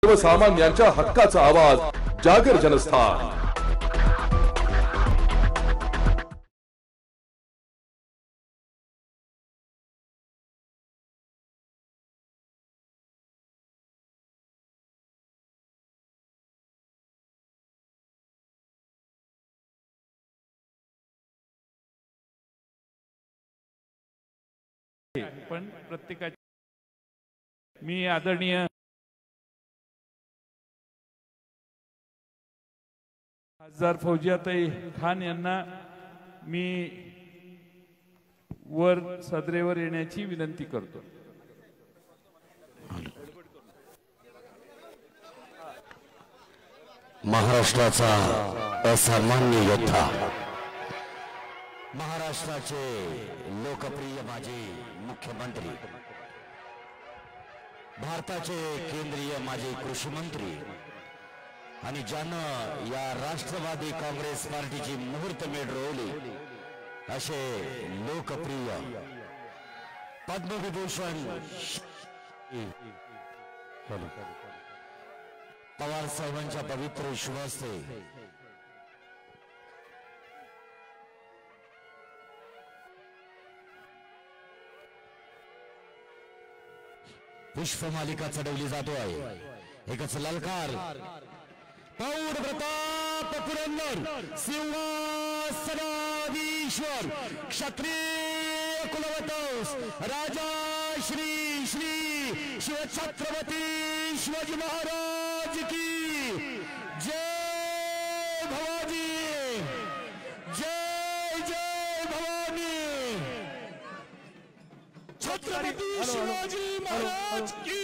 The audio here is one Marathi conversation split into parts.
सर्वसामान्यांच्या हक्काचा आवाज जागर जनस्थान। पण प्रत्येकाची मी आदरणीय खासदार फौजियाताई खान यांना मी वर सदरेवर येण्याची विनंती करतो। महाराष्ट्राचा असामान्य योद्धा, महाराष्ट्राचे लोकप्रिय माजी मुख्यमंत्री, भारताचे केंद्रीय माजी कृषी मंत्री आणि ज्यानं या राष्ट्रवादी काँग्रेस पार्टीची मुहूर्तमेढ रोवली असे लोकप्रिय पद्मविभूषण पवार साहेबांच्या पवित्र विश्वासते पुष्पमालिका चढवली जातोय। एकच ललकार, पौर प्रताप पुरंदर सिंहासनाधीश्वर क्षत्रिय कुलवंश राजा श्री श्री शिवछत्रपती शिवाजी महाराज की जय। भवानी जय जय भवानी। छत्रपती शिवाजी महाराज की,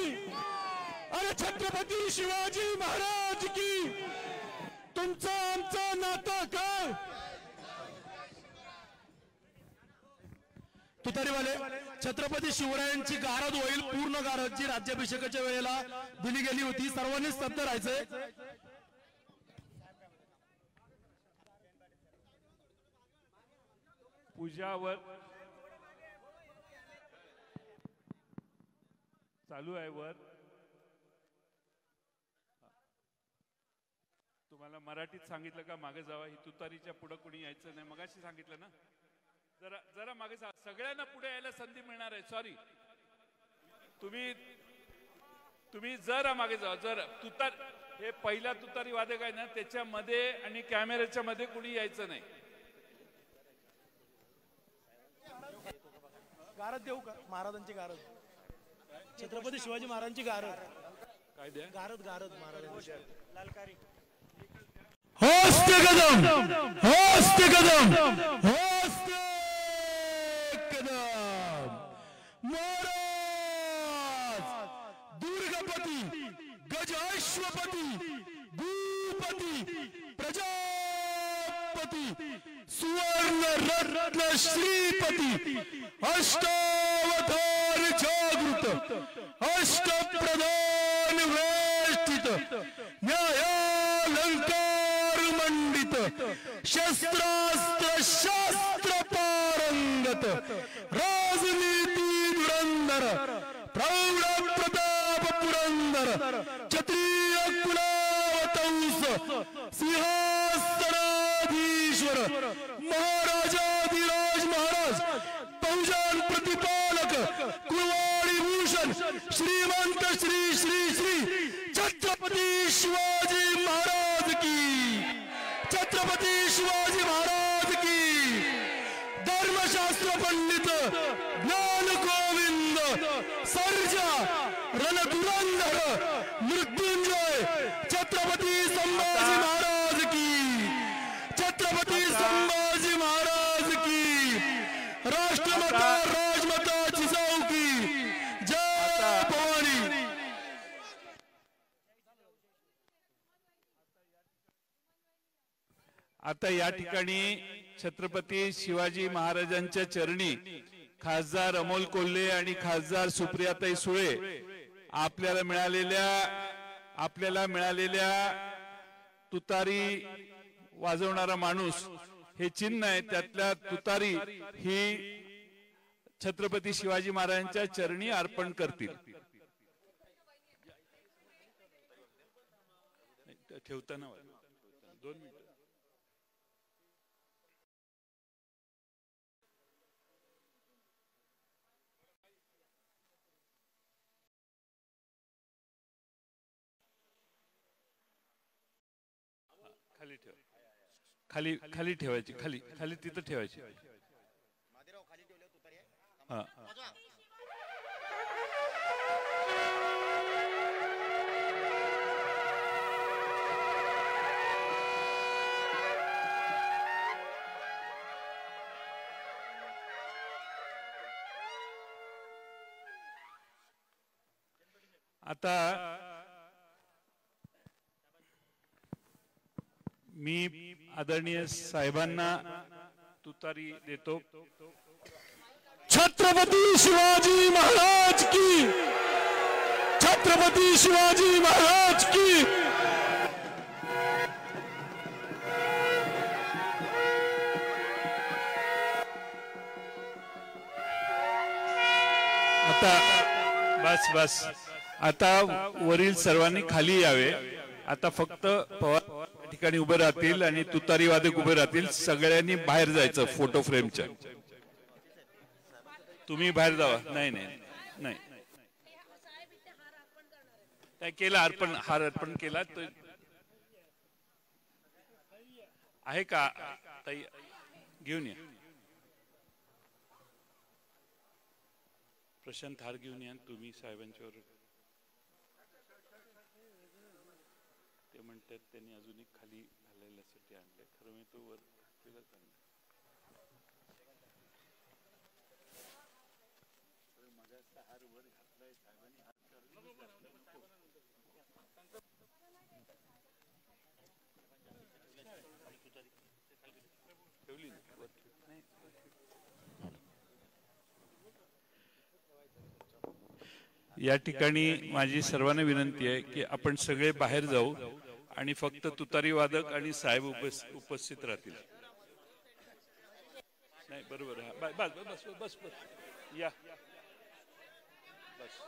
अरे छत्रपती शिवाजी महाराज की। तुमचं आमचं नातं काय? तुतारीवाले छत्रपती शिवरायांची गारद होईल, पूर्ण गारद जी राज्याभिषेकाच्या वेळेला दिली गेली होती। सर्वांनी स्तब्ध राहायचंय। पूजावर चालू आहे। वर तुम्हाला मराठीत सांगितलं का मागे जावा, ही तुतारीच्या पुढे कोणी यायचं नाही, मगाशी सांगितलं ना। जरा जरा मागे जा, सगळ्यांना पुढे यायला संधी मिळणार आहे। सॉरी, तुम्ही जरा मागे जा। जरा तुतार हे पहिला तुतारी वादक आहे ना, त्याच्यामध्ये आणि कॅमेऱ्याच्या मध्ये कोणी यायचं नाही। गारद देऊ का? महाराजांची गारद, छत्रपती शिवाजी महाराजांची गारद काय द्या? गारद गारद महाराजांची लालकारी। हस्ते कदम, हस्ते कदम, हस्ते कदम। महाराज दुर्गापती, गजाश्वपती, भूपती, प्रजापती, सुवर्ण रत्न श्रीपती, अष्टावतार जागृत, अष्टप्रधान वेष्टित, न्यायालंकार मंडित, शस्त्रास्त्र शास्त्र पारंगत, राजनीती धुरंधर, प्रौढ प्रताप पुरंदर, क्षत्रिय कुलावतंस, सिंहासनाधीश्वर, महाराजाधिराज महाराज, बहुजन प्रतिपालक, कुलवाडी भूषण, श्रीमंत श्री श्री श्री छत्रपती शिवाजी महाराज की, छत्रपती शिवाजी महाराज की। धर्मशास्त्र पंडित ज्ञान गोविंद सर्जा रणधुरंधर मृत्युंजय छत्रपती संभाजी महाराज की, छत्रपती संभाजी महाराज की। राष्ट्रमाता राजमाता जिजाऊ की जय। भवानी। आता या ठिकाणी छत्रपती शिवाजी महाराजांच्या चरणी खासदार अमोल कोल्हे आणि खासदार सुप्रियाताई सुळे आपल्याला मिळालेल्या तुतारी वाजवणारा माणूस हे चिन्ह आहे, त्यातल्या तुतारी ही छत्रपती शिवाजी महाराजांच्या चरणी अर्पण करतील। ठेवताना 2 मिनिटं. खाली ठेव. खाली खाली ठेवायची. खाली खाली तिथं ठेवायची. हा. आता मी आदरणीय साहेबांना तुतारी देतो. छत्रपती शिवाजी महाराज की, छत्रपती शिवाजी महाराज की. आता बस बस. आता वरील सर्वांनी खाली यावे. आता फक्त पवार ठिकाणी उभे राहतील आणि तुतारी वादक उभे राहतील. सगळ्यांनी बाहेर जायचं फोटो फ्रेमच्या. तुम्ही बाहेर जावा. नाही नाही नाही काय केलं. अर्पण हार अर्पण केला तो आहे का ताई. घेऊन या प्रशांत. हार घेऊन या तुम्ही साहेबांच्यावर. ते म्हणतात त्यांनी अजूनही खाली घालायसाठी आणलंय. खरं मी तो वर केलाच आणलं. हार वर घातलाय साहेबांनी. ठेवली नाही. या ठिकाणी माझी सर्वांना विनंती आहे की आपण सगळे बाहेर जाऊ आणि फक्त तुतारी वादक आणि साहेब उपस्थित राहतील. नाही बरोबर. बस बस बस बस या बस.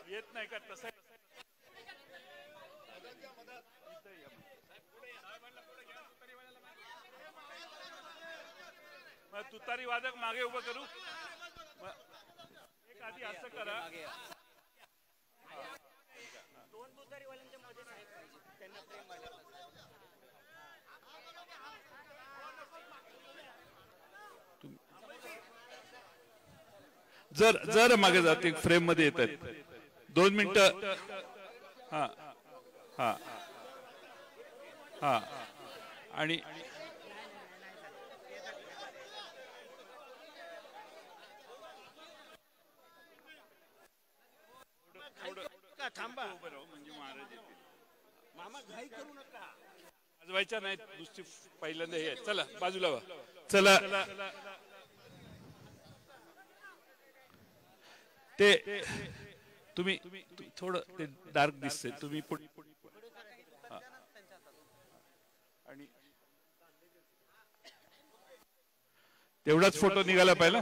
येत नाही का तसं. तुतारी वादक मागे उभं करू. एक आधी असं करा. दोन तुतारीवाल्यांच्या मध्ये त्यांना प्रेम जर मागे जाते फ्रेम मध्ये येत आहेत. 2 मिनिटं. हा हा हा. आणि थांबा म्हणजे महाराज येतील. मामा घाई करू नका. वाजवायच्या नाहीत. नुसती पहिल्यांदा हे. चला बाजूला वा. चला ते तुम्ही थोडं ते डार्क दिसते. तुम्ही आणि तेवढाच फोटो निघाला पाहिला.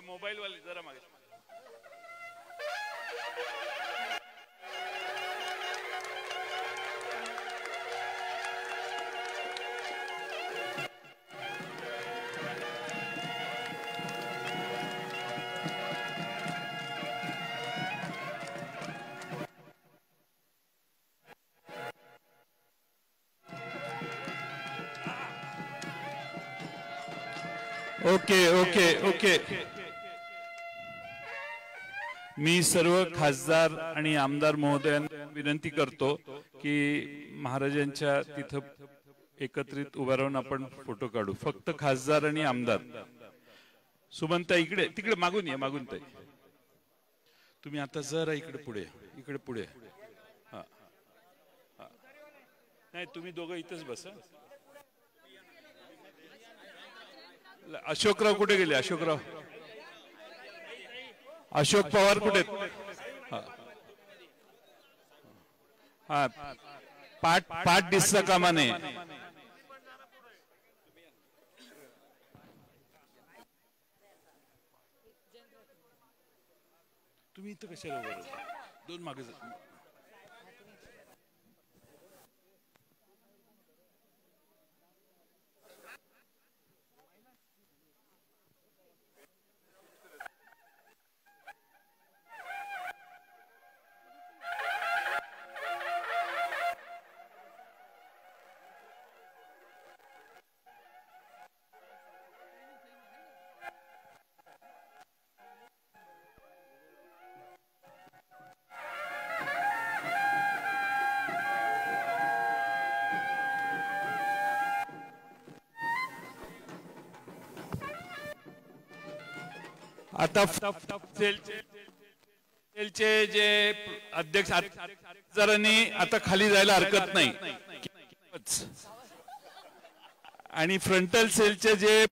मोबाईल वाले जरा मागे. Okay okay okay. मी सर्व खासदार आणि आमदार महोदयांना विनंती करतो की महाराजांच्या तिथं एकत्रित उभा राहून आपण फोटो काढू. फक्त खासदार आणि आमदार. सुमनता इकडे तिकडे मागून या. मागून ताई तुम्ही आता जरा इकडे पुढे. इकडे पुढे. हा नाही तुम्ही दोघं इथंच बसा. अशोकराव कुठे गेले. अशोकराव. अशोक पवार कुठे. हा पाठ दिसता कामा नये. तुम्ही इथं कशाला उभं राहता? दोन मागे जा. आता सेलचे जे अध्यक्ष जरांनी आता खाली जायला हरकत नाही आणि फ्रंटल सेलचे जे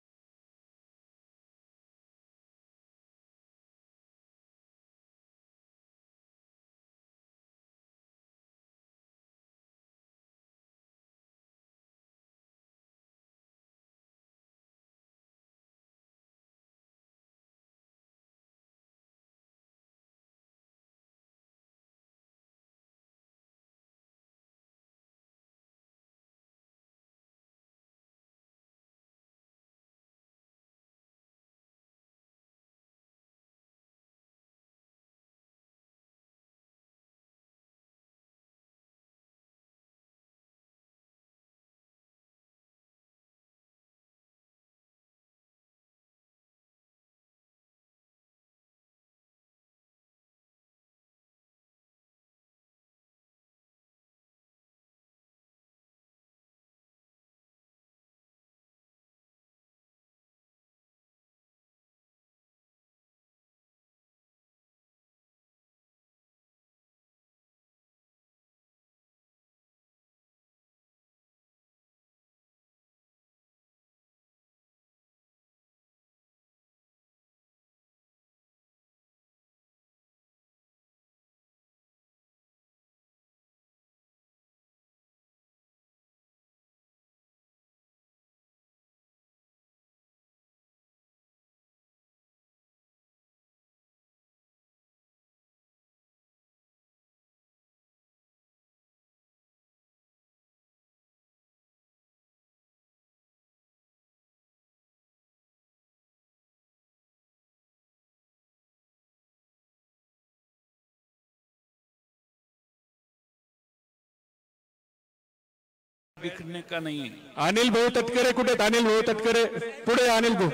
बिखरने का नहीं है. अनिल भाऊ तटकरे कुठे आहेत? अनिल भाऊ तटकरे पुढे. अनिल भाऊ.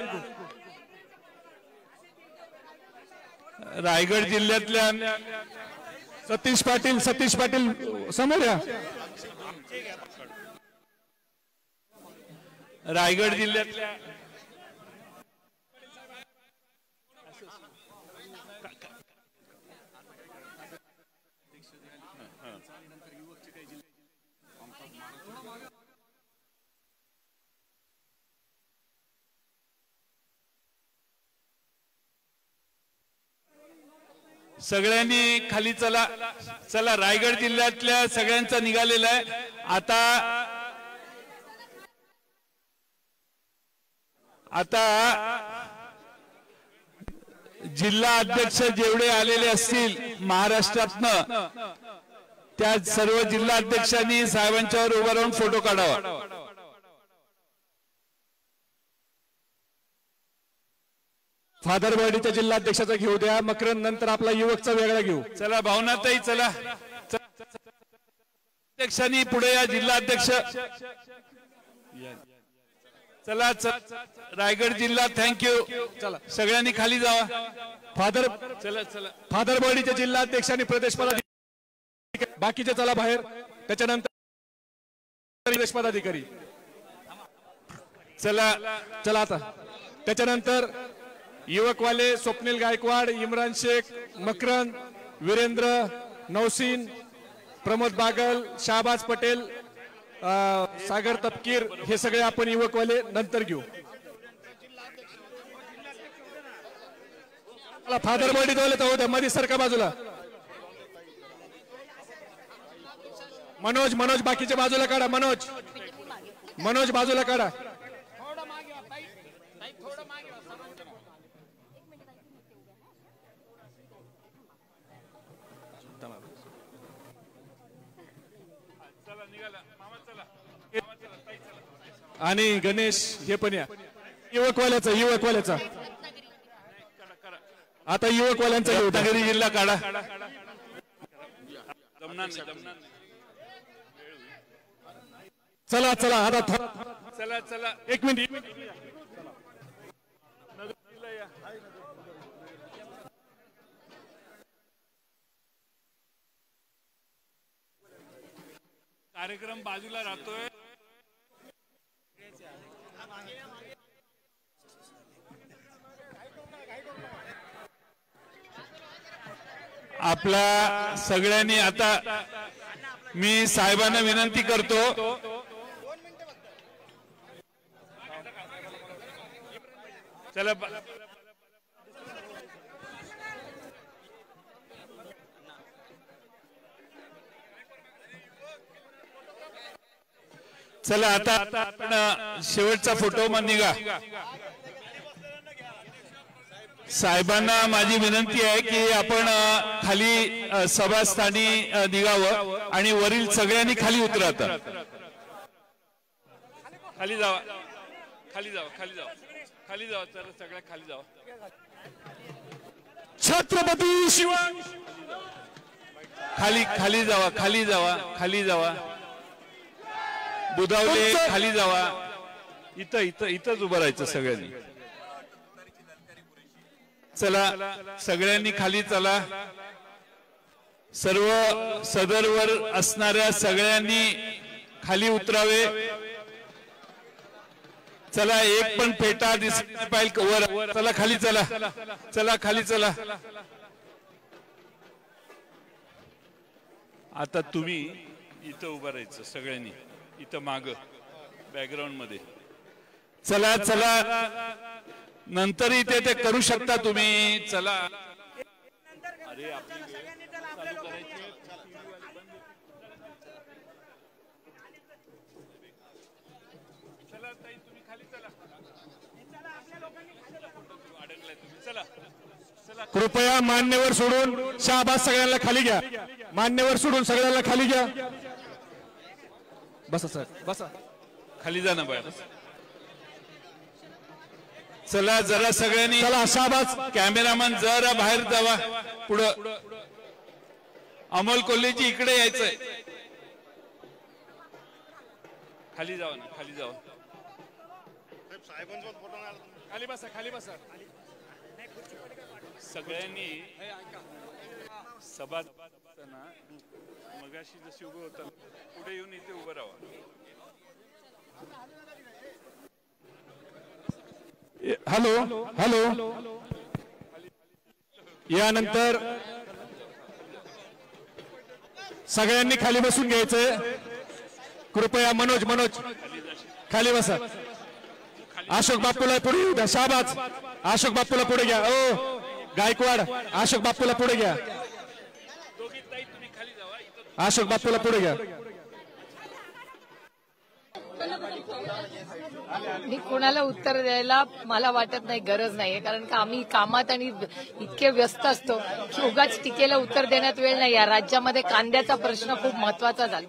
रायगड जिल्ह्यातल्या सतीश पाटील समोर या. रायगड जिल्ह्यातल्या सगळ्यांनी खाली चला. चला, रायगड जिल्ह्यातल्या सगळ्यांचा निघालेला आहे. आता जिल्हा अध्यक्ष जेवढे आलेले असतील महाराष्ट्रातनं त्या सर्व जिल्हा अध्यक्षांनी साहेबांच्यावर उभं राहून फोटो काढावा. फादरवाडीच्या जिल्हा अध्यक्षाचा घेऊ द्या. मकरन नंतर आपला युवकचा वेगळा घेऊ. चला भावनाताई, चला. अध्यक्षांनी पुढे या. जिल्हा अध्यक्ष चला. रायगड जिल्हा थँक्यू. चला सगळ्यांनी खाली जावा. फादरवाडीच्या जिल्हा अध्यक्षांनी प्रदेश पदाधिकारी बाकीचे चला बाहेर. त्याच्यानंतर प्रदेश पदाधिकारी चला. आता त्याच्यानंतर युवकवाले स्वप्नील गायकवाड, इम्रान शेख, मकरन, वीरेंद्र, नौसीन, प्रमोद बागल, शाहबाज पटेल, सागर तपकीर, हे सगळे आपण युवकवाले नंतर घेऊ. फादरबॉडी दोले तर होत्या मध्ये सरका बाजूला. मनोज बाकीच्या बाजूला काढा. मनोज बाजूला काढा. आणि गणेश हे पण या. युवकवाल्याचा आता युवकवाल्यांचा रत्नागिरी जिल्हा काढा. चला चला आता चला चला एक मिनिट. कार्यक्रम बाजूला राहतोय. आपल्या सगळ्यांनी आता मी साहेबांना विनंती करतो, चला चला आता आपण शेवटचा फोटो मध्ये निघा. साहेबांना माझी विनंती आहे की आपण खाली सभास्थानी निघावं आणि वरील सगळ्यांनी खाली उतरावं. खाली जावा, खाली जावा, खाली जावा, खाली जावा, चला सगळ्या खाली जावा. छत्रपती शिवाजी खाली खाली जावा, खाली जावा, खाली जावा. बुधावले खाली जावा. इथं इथं इथंच उभं राहायचं सगळ्यांनी. चला सगळ्यांनी खाली चला. सर्व सदरवर असणाऱ्या सगळ्यांनी खाली उतरावे. चला एक पण फेटा दिसत पाहिजे वर. चला खाली चला, चला खाली चला. आता तुम्ही इथं उभं राहायचं सगळ्यांनी, इथं माग बॅकग्राऊंड मध्ये. चला चला नंतर इथे ते करू शकता तुम्ही. चला अरे आपली चालू करायची. चला ताई तुम्ही खाली चला. अडकलाय तुम्ही. चला चला. कृपया मान्यवर सोडून शाहबाज सगळ्यांना खाली घ्या. मान्यवर सोडून सगळ्यांना खाली घ्या. बसा सर बसा. खाली जा ना बाया. चला जरा सगळ्यांनी. चला शाहबाज कॅमेरामॅन जरा बाहेर जावा. पुढं अमोल कोल्हेजी इकडे यायचंय. खाली जावा ना, खाली जावा. खाली बसा खाली बसा. सगळ्यांनी सभा मगाशी जशी उभं होतं पुढे येऊन इथे उभं राहा. Hello hello. यानंतर सगळ्यांनी खाली बसून घ्यायचंय. कृपया मनोज खाली बसा. अशोक बापूला पुढे येऊ द्या. शाहबाज अशोक बापूला पुढे घ्या. ओ गायकवाड अशोक बापूला पुढे घ्या. अशोक बापूला पुढे घ्या. मी कोणाला उत्तर द्यायला मला वाटत नाही, गरज नाहीये. कारण का आम्ही कामात आणि इतके व्यस्त असतो की उगाच टीकेला उत्तर देण्यात वेळ नाही. या राज्यामध्ये कांद्याचा प्रश्न खूप महत्वाचा झाला.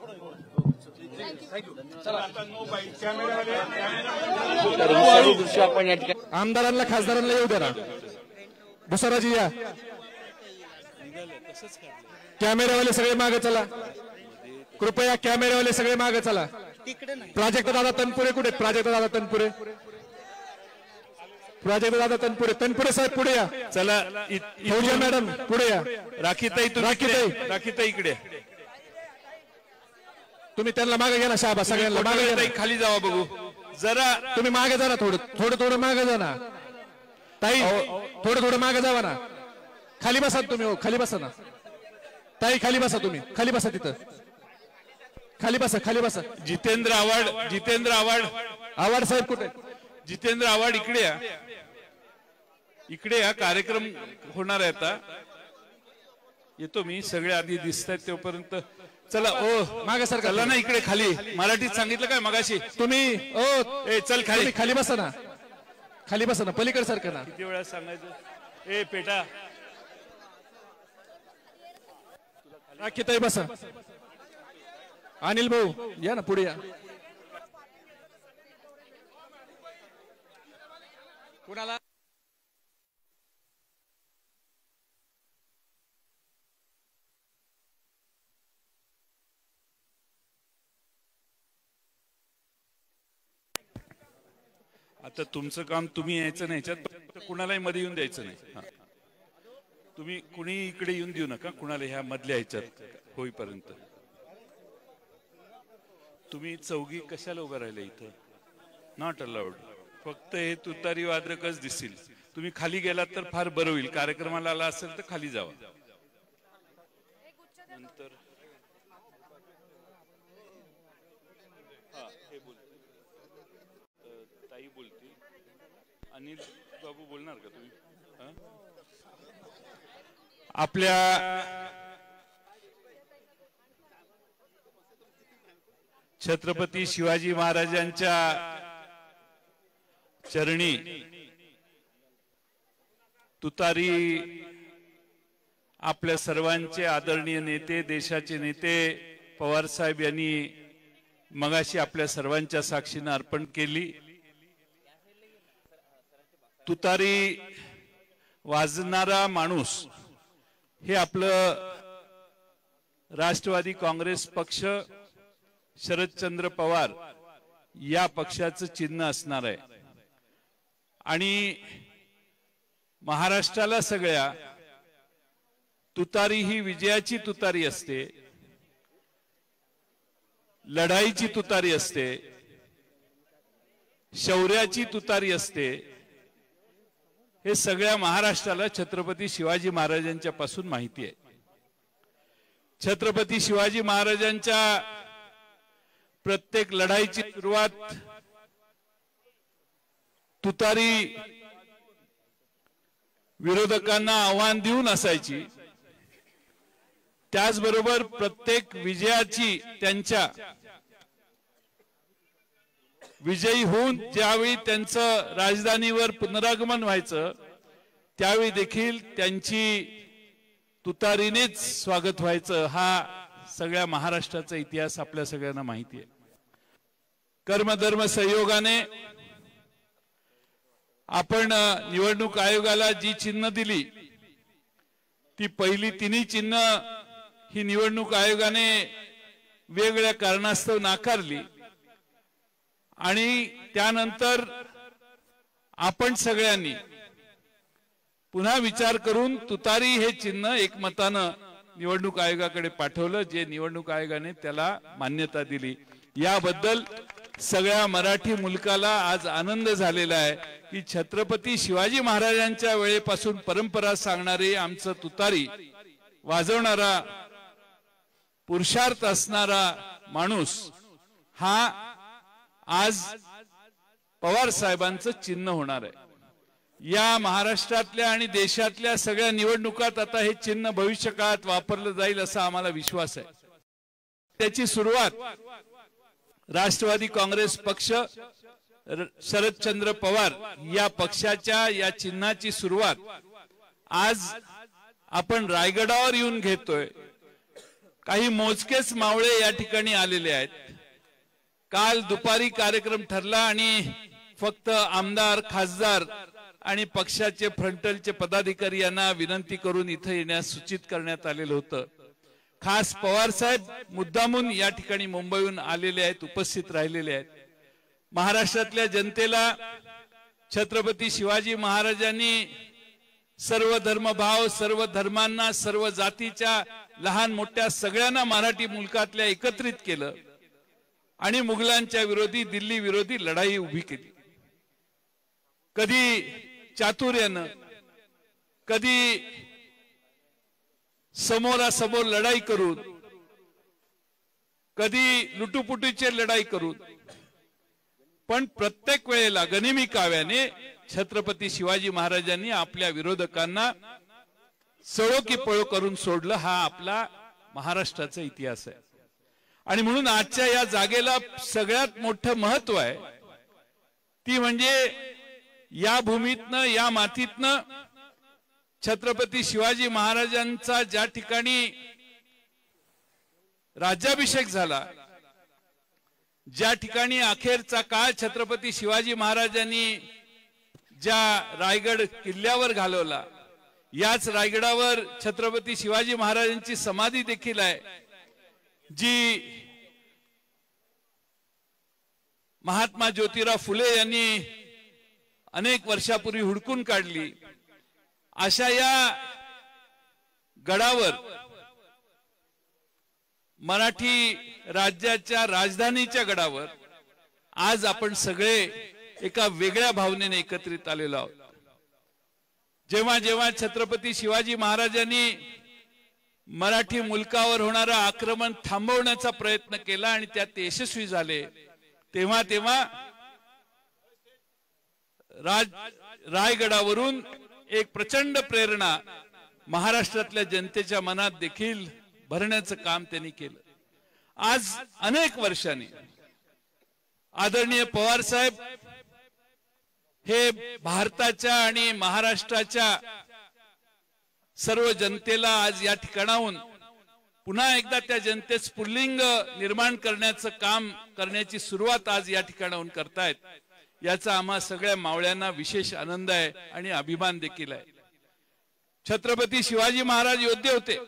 आमदारांना खासदारांना येऊ द्या ना. भुसाराजी या. कॅमेरावाले सगळे मागे चला. कृपया कॅमेरावाले सगळे मागे चला. प्राजक्त दादा तनपुरे कुठे? प्राजक्त दादा तनपुरे. प्राजक्त दादा तनपुरे. तनपुरे साहेब पुढे या. चला फौजिया मॅडम पुढे या. राखीताई तुम्ही राखीताई इकडे. तुम्ही त्यांना मागे घ्या ना. शाहबाज सगळ्यांना मागे घ्या. खाली जावा बघू जरा. तुम्ही मागे जा ना. थोडं मागे जा ना. ताई थोडं मागे जावा ना. खाली बसा तुम्ही. हो खाली बसा ना. ताई खाली बसा तुम्ही. खाली बसा तिथं. खाली बसा खाली बसा. जितेंद्र आव्हाड आव्हाड साहेब कुठे? जितेंद्र आव्हाड इकडे या. इकडे या. कार्यक्रम होणार आहे आता. येतो मी. सगळे आधी दिसत आहेत तोपर्यंत. चला ओ मागे सर. चला ना इकडे खाली. मराठीत सांगितलं काय मगाशी तुम्ही? ओ ए चल खाली. खाली बसा ना. खाली बसा ना. पलीकडे सारखं ना. किती वेळा सांगायचं. ए पेटा राखीताई बसा. अनिल भाऊ या ना पुढे या. कुणाला आता तुमचं काम तुम्ही यायचं नाही याच्यात कुणालाही मध्ये येऊन द्यायचं नाही. हा. तुम्ही कुणी इकडे येऊन देऊ नका कुणाला ह्या मधल्या ह्याच्यात होईपर्यंत. तुम्ही चौघी कशाला उभं राहिले इथं? Not allowed. फक्त हे तुतारी वादकच दिसतील. तुम्ही खाली गेलात तर फार बरं होईल. कार्यक्रमाला आला असेल तर खाली जावा. नंतर हे बोलतील, ताई बोलतील, अनिल बाबू बोलणार का तुम्ही? आपल्या छत्रपती शिवाजी महाराजांच्या चरणी तुतारी आपल्या सर्वांचे आदरणीय नेते, देशाचे नेते पवार साहेब यांनी मगाशी आपल्या सर्वांच्या साक्षीने अर्पण केली. तुतारी वाजणारा माणूस हे आपलं राष्ट्रवादी काँग्रेस पक्ष, शरदचंद्र पवार या पक्षाचं चिन्ह असणार आहे. आणि महाराष्ट्राला सगळ्या तुतारी ही विजयाची तुतारी असते, लढाईची तुतारी असते, शौर्याची तुतारी असते. हे सगळ्या महाराष्ट्राला छत्रपती शिवाजी महाराजांच्या पासून माहिती आहे. छत्रपती शिवाजी महाराजांच्या प्रत्येक लढाईची सुरुवात तुतारी विरोधकांना आव्हान देऊन असायची. त्याचबरोबर प्रत्येक विजयाची त्यांच्या विजयी होऊन ज्यावेळी त्यांचं राजधानीवर पुनरागमन व्हायचं त्यावेळी देखील त्यांची तुतारीनेच स्वागत व्हायचं. हा सगळ्या महाराष्ट्राचा इतिहास आपल्या सगळ्यांना माहिती आहे. कर्मधर्म संयोगाने आपण निवडणूक आयोगाला जी चिन्ह दिली ती पहिली तिन्ही चिन्ह ही निवडणूक आयोगाने वेगवेगळ्या कारणास्तव नाकारली. आणि त्यानंतर आपण सगळ्यांनी पुन्हा विचार करून तुतारी हे चिन्ह एकमतानं निवडणूक आयोगाकडे पाठवलं, जे निवडणूक आयोगाने त्याला मान्यता दिली. याबद्दल सगळ्या मराठी मुलकाला आज आनंद झालेला आहे की छत्रपती शिवाजी महाराजांच्या वेळेपासून परंपरा सांगणारे आमचं तुतारी वाजवणारा, पुरुषार्थ असणारा माणूस हा आज पवार साहेबांचं चिन्ह होणार आहे. या महाराष्ट्रातल्या आणि देशातल्या सगळ्या निवडणुकात आता हे चिन्ह भविष्य काळात वापरलं जाईल असा आम्हाला विश्वास आहे. त्याची सुरुवात राष्ट्रवादी काँग्रेस पक्ष, शरदचंद्र पवार या पक्षाच्या या चिन्हाची सुरुवात आज आपण रायगडावर येऊन घेतोय. काही मोजकेच मावळे या ठिकाणी आलेले आहेत. काल दुपारी कार्यक्रम ठरला आणि फक्त आमदार, खासदार आणि पक्षाचे फ्रंटलचे पदाधिकारी यांना विनंती करून इथे येण्यास सूचित करण्यात आलेलं होतं. खास पवार साहेब मुद्दामून या ठिकाणी मुंबईहून आलेले आहेत, उपस्थित राहिलेले आहेत. महाराष्ट्रातल्या जनतेला छत्रपती शिवाजी महाराजांनी सर्व धर्मभाव, सर्व धर्मांना, सर्व जातीच्या लहान मोठ्या सगळ्यांना मराठी मुलकातल्या एकत्रित केलं आणि मुघलांच्या विरोधी, दिल्ली विरोधी लढाई उभी केली. कधी चातुर्यानं, कधी समोरासमोर लढाई करून, कधी लुटुपुटीची लढाई करून, पण प्रत्येक वेळेला गनिमी काव्याने छत्रपती शिवाजी महाराजांनी आपल्या विरोधकांना सळो की पळो करून सोडलं. हा आपला महाराष्ट्राचा इतिहास आहे. आणि म्हणून आजच्या या जागेला सगळ्यात मोठं महत्व आहे ती म्हणजे या भूमीतनं, या मातीतनं छत्रपती शिवाजी महाराजांचा ज्या ठिकाणी राज्याभिषेक झाला, ज्या ठिकाणी अखेरचा काळ छत्रपती शिवाजी महाराजांनी ज्या रायगड किल्ल्यावर घालवला, याच रायगडावर छत्रपती शिवाजी महाराजांची समाधी देखील आहे, जी महात्मा ज्योतिराव फुले यांनी अनेक वर्षापूर्वी हुडकून काढली. अशा या गडावर, मराठी राज्याच्या राजधानीच्या गडावर आज आपण सगळे एका वेगळ्या भावनेने एकत्रित आलेलो आहोत. जेव्हा जेव्हा छत्रपती शिवाजी महाराजांनी मराठी मुलकावर होणारा आक्रमण थांबवण्याचा प्रयत्न केला आणि त्यात ते यशस्वी झाले, तेव्हा तेव्हा रायगडावरून एक प्रचंड प्रेरणा महाराष्ट्रातल्या जनतेच्या मनात देखील भरण्याचं काम त्यांनी केलं. आज अनेक वर्षांनी आदरणीय पवार साहेब हे भारताच्या आणि महाराष्ट्राच्या सर्व जनतेला आज या ठिकाणाहून पुन्हा एकदा त्या जनतेस पुल्लिंग निर्माण करण्याचं काम करण्याची सुरुवात आज या ठिकाणाहून करतायत. याचा आम्हा सगळ्या मावळ्यांना विशेष आनंद आहे आणि अभिमान देखील आहे. छत्रपती शिवाजी महाराज योद्धे होते,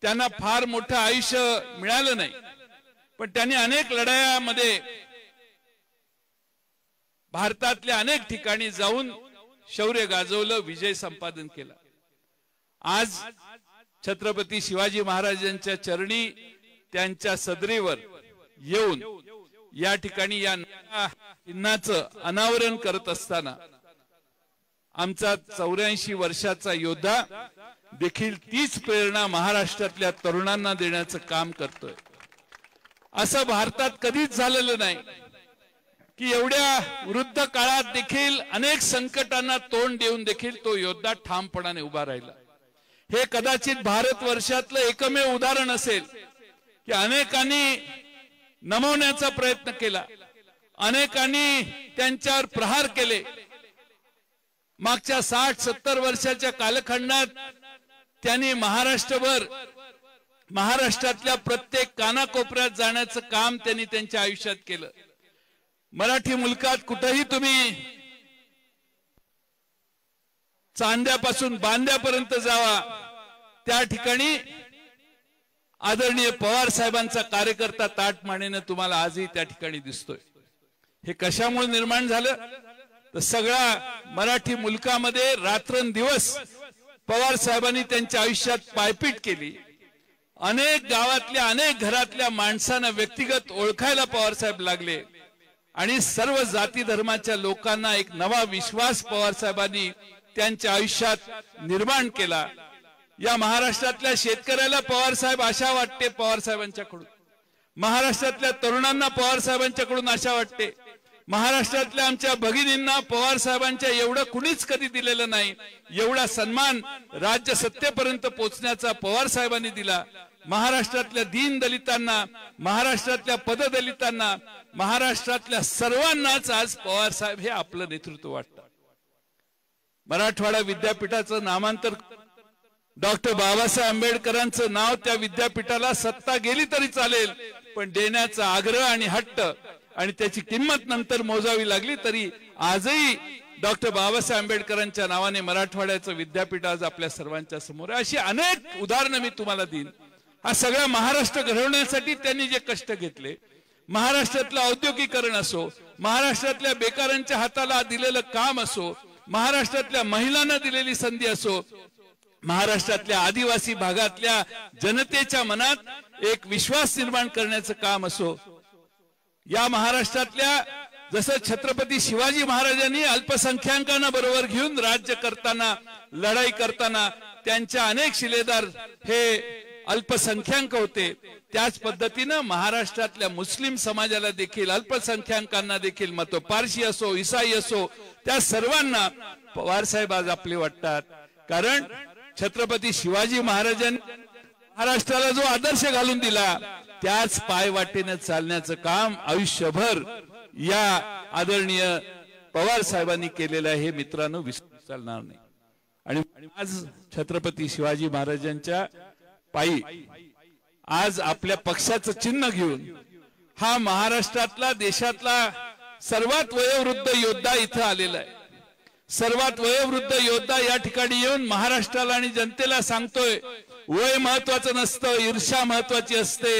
त्यांना फार मोठं आयुष्य मिळालं नाही, पण त्यांनी अनेक लढायांमध्ये भारतातल्या अनेक ठिकाणी जाऊन शौर्य गाजवलं, विजय संपादन केला. आज छत्रपती शिवाजी महाराजांच्या चरणी त्यांच्या सदरीवर येऊन या ठिकाणी या चिन्हाचं अनावरण करत असताना आमचा 84 वर्षाचा योद्धा देखील तीच प्रेरणा महाराष्ट्रातल्या तरुणांना देण्याचं काम करतोय. असं भारतात कधीच झालेलं नाही की एवढ्या वृद्ध काळात देखील अनेक संकटांना तोंड देऊन देखील तो योद्धा ठामपणाने उभा राहिला. हे कदाचित भारतवर्षातलं एकमेव उदाहरण असेल की अनेकांनी नमवण्याचा प्रयत्न केला, अनेकांनी त्यांच्यावर प्रहार केले. मागच्या 60-70 वर्षाच्या कालखंडात त्यांनी महाराष्ट्रभर, महाराष्ट्रातल्या प्रत्येक कानाकोपऱ्यात जाण्याचं काम त्यांनी त्यांच्या आयुष्यात केलं. मराठी मुलकात कुठेही तुम्ही चांद्यापासून बांद्यापर्यंत जावा, त्या ठिकाणी आदरणीय पवार साहेबांचा कार्यकर्ता ताटमानेने तुम्हाला आजही त्या ठिकाणी दिसतोय. हे कशामुळे निर्माण झालं तर सगळ्या मराठी मुलकामध्ये रात्रंदिवस पवार साहेबांनी त्यांच्या आयुष्यात पायपीट केली. अनेक गावातल्या, अनेक घरातल्या माणसांना व्यक्तिगत ओळखायला पवार साहेब लागले आणि सर्व जाती धर्माच्या लोकांना एक नवा विश्वास पवार साहेबांनी त्यांच्या आयुष्यात निर्माण केला. या महाराष्ट्रातल्या शेतकऱ्याला पवार साहेब आशा वाटते पवार साहेबांच्याकडून, महाराष्ट्रातल्या तरुणांना पवार साहेबांच्याकडून आशा वाटते, महाराष्ट्रातल्या आमच्या भगिनींना पवार साहेबांच्या एवढं कुणीच कधी दिलेलं नाही, एवढा सन्मान राज्य सत्तेपर्यंत पोहोचण्याचा पवार साहेबांनी दिला. महाराष्ट्रातल्या दीन दलितांना, महाराष्ट्रातल्या पददलितांना, महाराष्ट्रातल्या सर्वांनाच आज पवार साहेब हे आपलं नेतृत्व वाटतं. मराठवाडा विद्यापीठाचं नामांतर डॉक्टर बाबासाहेब आंबेडकरांचं नाव त्या विद्यापीठाला सत्ता गेली तरी चालेल, पण देण्याचा आग्रह आणि हट्ट आणि त्याची किंमत नंतर मोजावी लागली तरी आजही डॉक्टर बाबासाहेब आंबेडकरांच्या नावाने मराठवाड्याचं विद्यापीठ आज आपल्या सर्वांच्या समोर आहे. अशी अनेक उदाहरणं मी तुम्हाला देईन. हा सगळा महाराष्ट्र घडवण्यासाठी त्यांनी जे कष्ट घेतले, महाराष्ट्रातलं औद्योगिकरण असो, महाराष्ट्रातल्या बेकारांच्या हाताला दिलेलं काम असो, महाराष्ट्रातल्या महिलांना दिलेली संधी असो, महाराष्ट्रातल्या आदिवासी भागातल्या जनतेच्या मनात एक विश्वास निर्माण करण्याचं काम असो, या महाराष्ट्रातल्या जसं छत्रपती शिवाजी महाराजांनी अल्पसंख्याकांना बरोबर घेऊन राज्य करताना, लढाई करताना त्यांच्या अनेक शिलेदार हे अल्पसंख्याक होते, त्याच पद्धतीनं महाराष्ट्रातल्या मुस्लिम समाजाला देखील, अल्पसंख्याकांना देखील, मग तो पारशी असो, ईसाई असो, त्या सर्वांना पवार साहेब आज आपले वाटतात. कारण छत्रपती शिवाजी महाराजांनी महाराष्ट्राला जो आदर्श घालून दिला त्याच पायवाटेने चालण्याचं काम आयुष्यभर या आदरणीय पवार साहेबांनी केलेलं आहे. हे मित्रांनो विसरून चालणार नाही. आणि आज छत्रपती शिवाजी महाराजांच्या पायी आज आपल्या पक्षाचं चिन्ह घेऊन हा महाराष्ट्रातला, देशातला सर्वात वयोवृद्ध योद्धा इथं आलेला आहे. सर्वात वयोवृद्ध योद्धा या ठिकाणी येऊन महाराष्ट्राला आणि जनतेला सांगतोय, वय महत्वाचं नसतं, ईर्ष्या महत्वाची असते,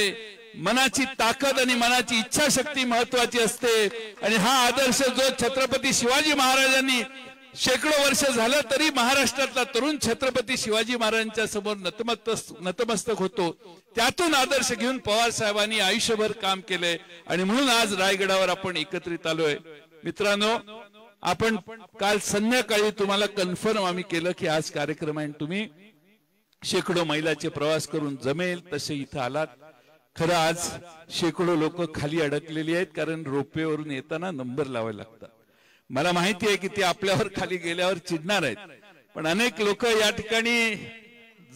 मनाची ताकद आणि मनाची इच्छाशक्ती महत्वाची असते. आणि हा आदर्श जो छत्रपती शिवाजी महाराजांनी शेकडो वर्ष झालं तरी महाराष्ट्रातला तरुण छत्रपती शिवाजी महाराजांच्या समोर नतमस्तक होतो, त्यातून आदर्श घेऊन पवार साहेबांनी आयुष्यभर काम केलंय. आणि म्हणून आज रायगडावर आपण एकत्रित आलोय. मित्रांनो, आपण काल संध्याकाळी तुम्हाला कन्फर्म आम्ही केलं की आज कार्यक्रम आहे. तुम्ही शेकडो मैलाचे प्रवास करून जमेल तसे इथं आलात. खरं आज शेकडो लोक खाली अडकलेली आहेत, कारण रोपवेवरून येताना नंबर लावायला लागतात. मला माहिती आहे की ते आपल्यावर खाली गेल्यावर चिडणार आहेत, पण अनेक लोक या ठिकाणी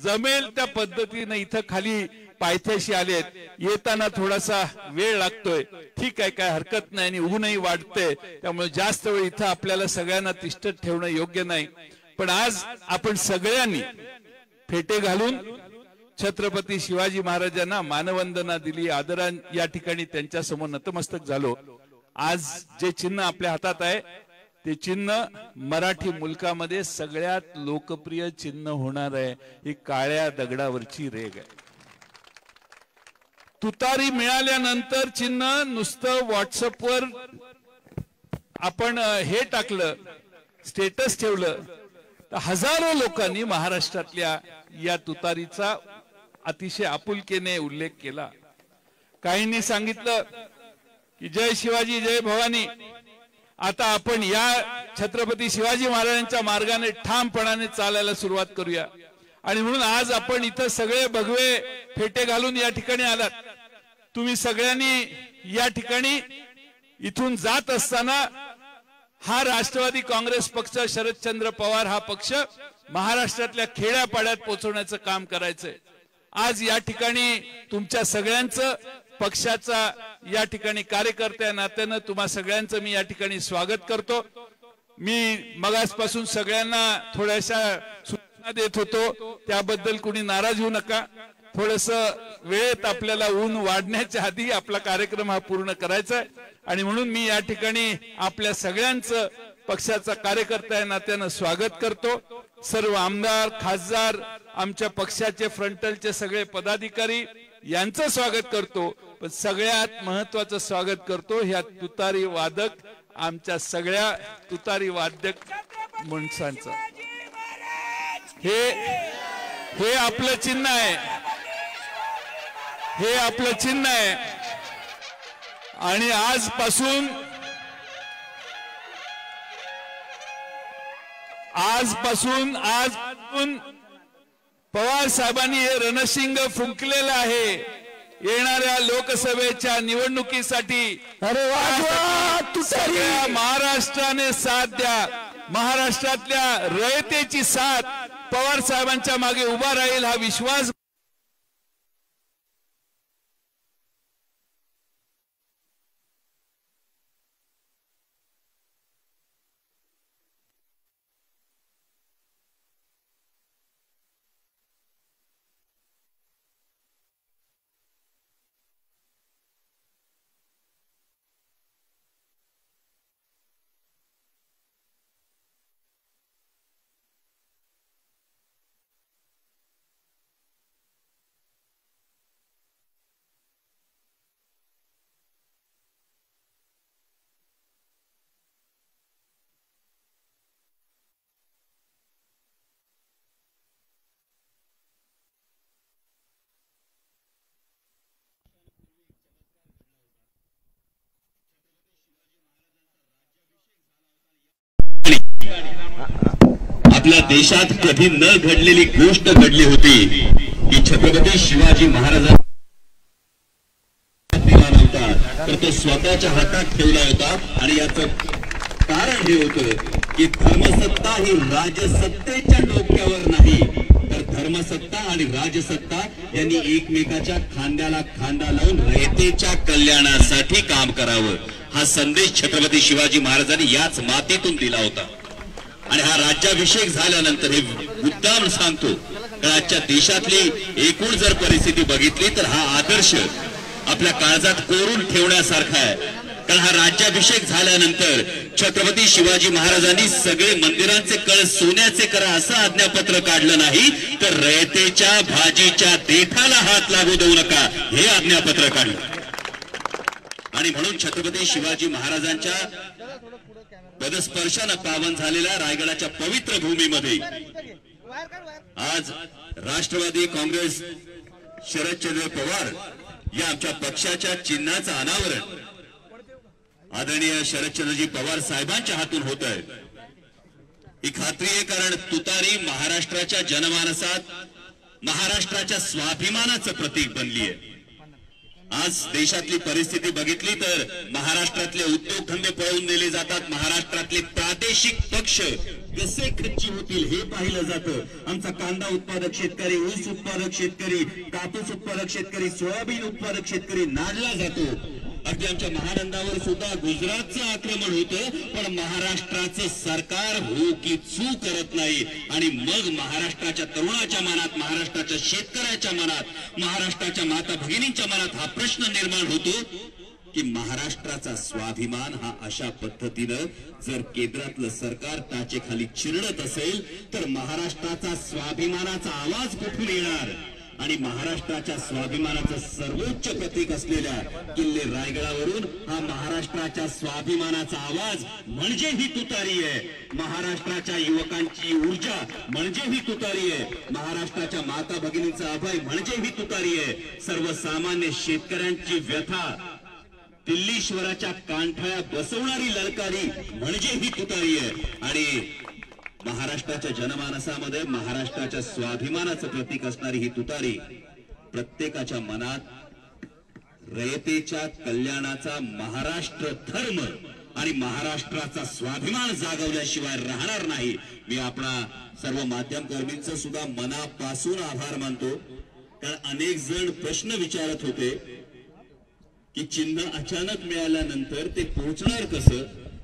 जमेल त्या पद्धतीने इथं खाली पायथ्याशी आलेत. येताना थोडासा वेळ लागतोय, ठीक आहे, काय हरकत नाही. आणि ऊनही वाढतंय, त्यामुळे जास्त वेळ इथं आपल्याला सगळ्यांना तिष्ठत ठेवणं योग्य नाही. पण आज आपण सगळ्यांनी फेटे घालून छत्रपती शिवाजी महाराजांना मानवंदना दिली, आदरा या ठिकाणी त्यांच्या समोर नतमस्तक झालो. आज जे चिन्ह आपल्या हातात आहे ते चिन्ह मराठी मुलकामध्ये सगळ्यात लोकप्रिय चिन्ह होणार आहे. ही काळ्या दगडावरची रेघ आहे. तुतारी मिळाल्यानंतर चिन्ह नुसतं व्हॉट्सअपवर आपण हे टाकलं, स्टेटस ठेवलं, तर हजारो लोकांनी महाराष्ट्रातल्या या तुतारीचा अतिशय आपुलकीने उल्लेख केला. काहींनी सांगितलं की जय शिवाजी जय भवानी. आता आपण या छत्रपती शिवाजी महाराजांच्या मार्गाने ठामपणाने चालायला सुरुवात करूया. आणि म्हणून आज आपण इथं सगळे भगवे फेटे घालून या ठिकाणी आलात. तुम्ही सगळ्यांनी या ठिकाणी इथून जात असताना हा राष्ट्रवादी काँग्रेस पक्ष, शरदचंद्र पवार हा पक्ष महाराष्ट्रातल्या खेड्यापाड्यात पोहोचवण्याचं काम करायचंय. आज या ठिकाणी तुमच्या सगळ्यांचं, पक्षाचा या ठिकाणी कार्यकर्त्या नात्यानं तुम्हा सगळ्यांचं मी या ठिकाणी स्वागत करतो. मी मगासपासून सगळ्यांना थोड्याशा सूचना देत होतो, त्याबद्दल कुणी नाराज होऊ नका. थोडस वेळेत आपल्याला ऊन वाढण्याच्या आधी आपला कार्यक्रम हा पूर्ण करायचा आहे. आणि म्हणून मी या ठिकाणी आपल्या सगळ्यांचं पक्षाचा कार्यकर्ता या नात्यानं स्वागत करतो. सर्व आमदार, खासदार, आमच्या पक्षाचे फ्रंटलचे सगळे पदाधिकारी यांचं स्वागत करतो. पण सगळ्यात महत्वाचं स्वागत करतो ह्या तुतारी वादक, आमच्या सगळ्या तुतारी वादक माणसांचं. हे आपलं चिन्ह आहे, हे आपलं चिन्ह आहे. आणि आजपासून पवार साहेबांनी हे रणशिंग फुंकलेलं आहे. येणाऱ्या लोकसभेच्या निवडणुकीसाठी सगळ्या महाराष्ट्राने साथ द्या. महाराष्ट्रातल्या रयतेची साथ पवार साहेबांच्या मागे उभा राहील हा विश्वास आपल्या देशात कधी न घडलेली गोष्ट घडली होती की छत्रपती शिवाजी महाराजांना दिला नव्हता, तर तो स्वतःच्या हातात ठेवला होता. आणि याचं कारण हे होतं की धर्मसत्ता ही राजसत्तेच्या डोक्यावर नाही, तर धर्मसत्ता आणि राजसत्ता यांनी एकमेकाच्या खांद्याला खांदा लावून रयतेच्या कल्याणासाठी काम करावं, हा संदेश छत्रपती शिवाजी महाराजांनी याच मातीतून दिला होता. आणि हा राज्याभिषेक झाल्यानंतर हे मुद्दाम सांगतो, कारण आजच्या देशातली एकूण जर परिस्थिती बघितली तर हा आदर्श आपल्या काळजात कोरून ठेवण्यासारखा आहे. कारण हा राज्याभिषेक झाल्यानंतर छत्रपती शिवाजी महाराजांनी सगळे मंदिरांचे कळस सोन्याचे करा असं आज्ञापत्र काढलं नाही, तर रयतेच्या भाजीच्या देठाला हात लागू देऊ नका हे आज्ञापत्र काढलं. आणि म्हणून छत्रपती शिवाजी महाराजांच्या पदस्पर्शानं पावन झालेल्या रायगडाच्या पवित्र भूमीमध्ये आज राष्ट्रवादी काँग्रेस शरदचंद्र पवार या आमच्या पक्षाच्या चिन्हाचं अनावरण आदरणीय शरदचंद्रजी पवार साहेबांच्या हातून होत आहे. ही खात्री आहे, कारण तुतारी महाराष्ट्राच्या जनमानसात महाराष्ट्राच्या स्वाभिमानाचं प्रतीक बनली आहे. आज देशातली परिस्थिती बघितली तर महाराष्ट्रातले उद्योगधंदे पळवून नेले जातात, महाराष्ट्रातले प्रादेशिक पक्ष कसे खच्ची होतील हे पाहिलं जातं. आमचा कांदा उत्पादक शेतकरी, ऊस उत्पादक शेतकरी, कापूस उत्पादक शेतकरी, सोयाबीन उत्पादक शेतकरी नाडला जातो. अगदी आमच्या महानंदावर सुद्धा गुजरातचं आक्रमण होतं, पण महाराष्ट्राचं सरकार हो की चू करत नाही. आणि मग महाराष्ट्राच्या तरुणाच्या मनात, महाराष्ट्राच्या शेतकऱ्याच्या मनात, महाराष्ट्राच्या माता भगिनींच्या मनात हा प्रश्न निर्माण होतो की महाराष्ट्राचा स्वाभिमान हा अशा पद्धतीनं जर केंद्रातलं सरकार टाचेखाली चिरडत असेल तर महाराष्ट्राचा स्वाभिमानाचा आवाज कुठून येणार. आणि महाराष्ट्राच्या स्वाभिमानाचं सर्वोच्च प्रतीक असलेल्या किल्ले रायगडावरून हा महाराष्ट्राच्या स्वाभिमानाचा आवाज म्हणजे ही तुतारी आहे. महाराष्ट्राच्या युवकांची ऊर्जा म्हणजे ही तुतारी आहे. महाराष्ट्राच्या माता भगिनींचा अभय म्हणजे ही तुतारी आहे. सर्वसामान्य शेतकऱ्यांची व्यथा दिल्लीश्वराच्या कांठळ्या बसवणारी ललकारी म्हणजे ही तुतारी आहे. आणि महाराष्ट्राच्या जनमानसामध्ये महाराष्ट्राच्या स्वाभिमानाचं प्रतीक असणारी ही तुतारी प्रत्येकाच्या मनात रयतेच्या कल्याणाचा महाराष्ट्र धर्म आणि महाराष्ट्राचा स्वाभिमान जागवल्याशिवाय राहणार नाही. मी आपणा सर्व माध्यमकर्मींचं सुद्धा मनापासून आभार मानतो, कारण अनेक जण प्रश्न विचारत होते की चिन्ह अचानक मिळाल्यानंतर ते पोहोचणार कसं.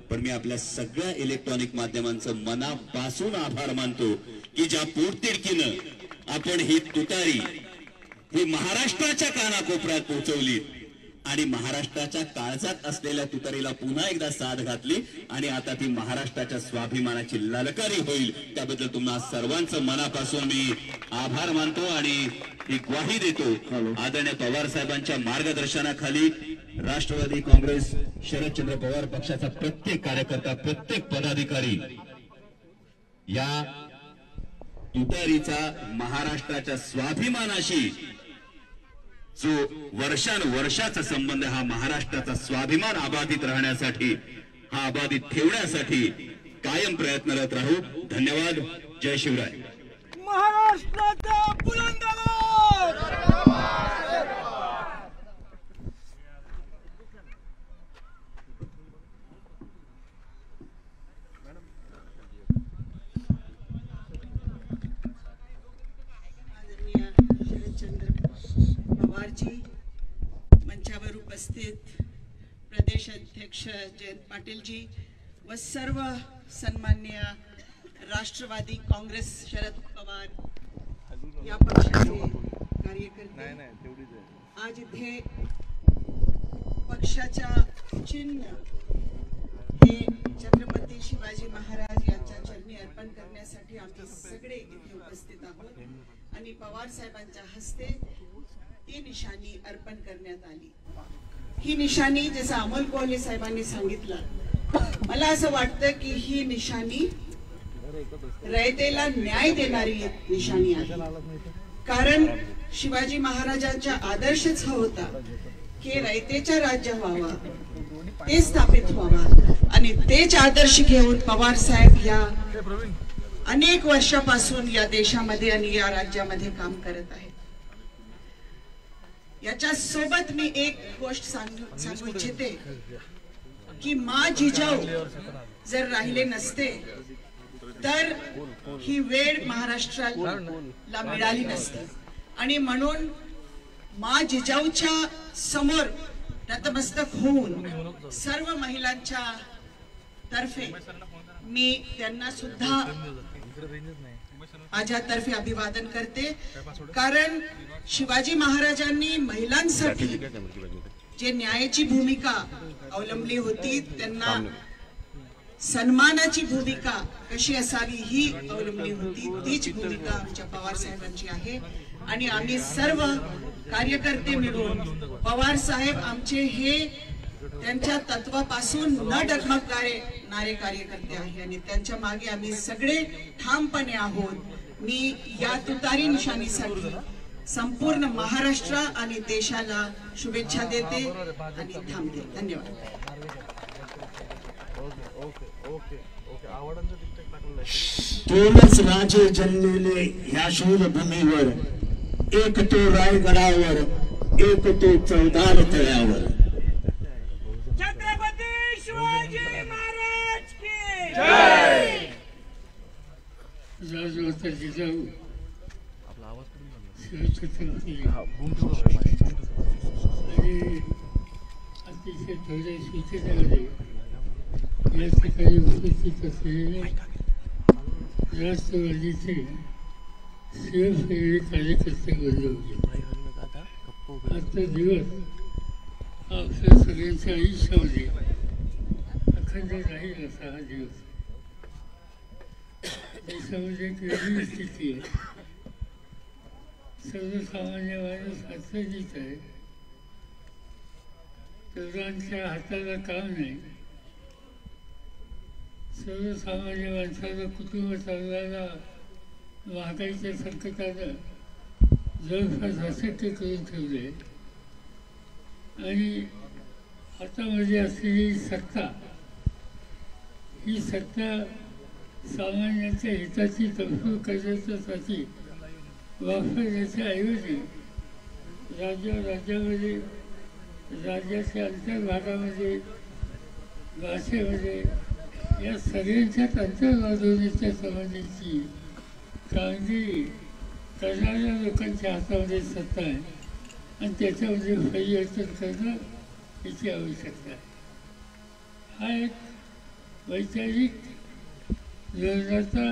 पण मी आपल्या सगळ्या इलेक्ट्रॉनिक माध्यमांचं मनापासून आभार मानतो की ज्या पोटतिडकीनं आपण ही तुतारी ही महाराष्ट्राच्या कानाकोपऱ्यात पोहोचवली आणि महाराष्ट्राच्या काळजात असलेल्या तुतारीला पुन्हा एकदा साथ घातली आणि आता ती महाराष्ट्राच्या स्वाभिमानाची ललकारी होईल. त्याबद्दल तुम्हा सर्वांचं मनापासून मी आभार मानतो आणि ही ग्वाही देतो. आदरणीय पवार साहेबांच्या मार्गदर्शनाखाली राष्ट्रवादी काँग्रेस शरदचंद्र पवार पक्षाचा प्रत्येक कार्यकर्ता, प्रत्येक पदाधिकारी या तुतारीचा महाराष्ट्राच्या स्वाभिमानाशी जो वर्षानुवर्षाचा संबंध, हा महाराष्ट्राचा स्वाभिमान अबाधित राहण्यासाठी, हा अबाधित ठेवण्यासाठी कायम प्रयत्नरत राहू. धन्यवाद. जय शिवराय. महाराष्ट्राचा बुलंद मंचावर उपस्थित प्रदेश अध्यक्ष जयंत पाटील जी व सर्व सन्माननीय राष्ट्रवादी काँग्रेस शरद पवार या पक्षाचे कार्यकर्ते आज इथे पक्षाच्या चिन्ह हे छत्रपती शिवाजी महाराज यांच्या चरणी अर्पण करण्यासाठी आम्ही सगळे इथे उपस्थित आहोत आणि पवार साहेबांच्या हस्ते ती निशाणी अर्पण करण्यात आली. ही निशाणी जसं अमोल कोल्हे साहेबांनी सांगितलं, मला असं वाटतं की ही निशाणी रयतेला न्याय देणारी निशाणी आहे. कारण शिवाजी महाराजांचा आदर्शच हा होता की रयतेचा राज्य व्हावा, ते स्थापित व्हावा आणि तेच आदर्श घेऊन पवार साहेब या अनेक वर्षापासून या देशामध्ये आणि या राज्यामध्ये काम करत आहेत. याच्या सोबत मी एक गोष्ट सांगू इच्छिते की मा जिजाऊ जर राहिले नसते तर ही वेळ महाराष्ट्राला मिळाली नसती. आणि म्हणून मा जिजाऊच्या समोर नतमस्तक होऊन सर्व महिलांच्या तर्फे मी त्यांना सुद्धा माझ्यातर्फे अभिवादन करते. कारण शिवाजी महाराजांनी महिलांसाठी जे न्यायाची भूमिका अवलंबली होती त्यांना सन्मानाची भूमिका कशी असावी ही अवलंबली होती, तीच भूमिका आमच्या पवार साहेबांची आहे. आणि आम्ही सर्व कार्यकर्ते मिळून पवार साहेब आमचे हे त्यांच्या तत्वापासून न डगमगणारे कार्यकर्ते आहे आणि त्यांच्या मागे आम्ही सगळे ठामपणे आहोत. मी या तुतारी निशाणीसाठी संपूर्ण महाराष्ट्र आणि देशाला शुभेच्छा देते आणि थांबते. धन्यवाद. दोनच राजे जन्मलेले ह्या शूरभूमीवर, एक तो रायगडावर, एक तो चौदार तळ्यावर. छत्रपती शिवाजी महाराज की जय. राजवंत जिजाऊ शिवछत्रपती आणि अतिशय थोड्या सूचनेमध्ये या ठिकाणी उपस्थित असलेले राष्ट्रवादीचे शिवसैनिक कार्यकर्ते बनले होते. आजचा दिवस आपल्या सगळ्यांच्या आयुष्यामध्ये अखंड राहील असा हा दिवस. देशामध्ये एक वेगळी स्थिती आहे. सर्वसामान्य माणूस अडचणीत आहे. तरुणांच्या हाताला काम नाही. सर्वसामान्य माणसाला कुटुंब चालवायला महागाईच्या संकटानं जवळपास अशक्य करून ठेवले. आणि हातामध्ये असलेली सत्ता, ही सत्ता सामान्यांच्या हिताची तडफड करण्यासाठी वापरण्याच्या ऐवजी राज्यामध्ये राज्याच्या अंतर्भागामध्ये भाषेमध्ये या सगळ्यांच्याच अंतर्वादवण्याच्या संबंधीची कामगिरी करणाऱ्या लोकांच्या हातामध्ये सत्ता आहे आणि त्याच्यामध्ये परिवर्तन करणं याची आवश्यकता आहे. हा एक वैचारिक धोरणाचा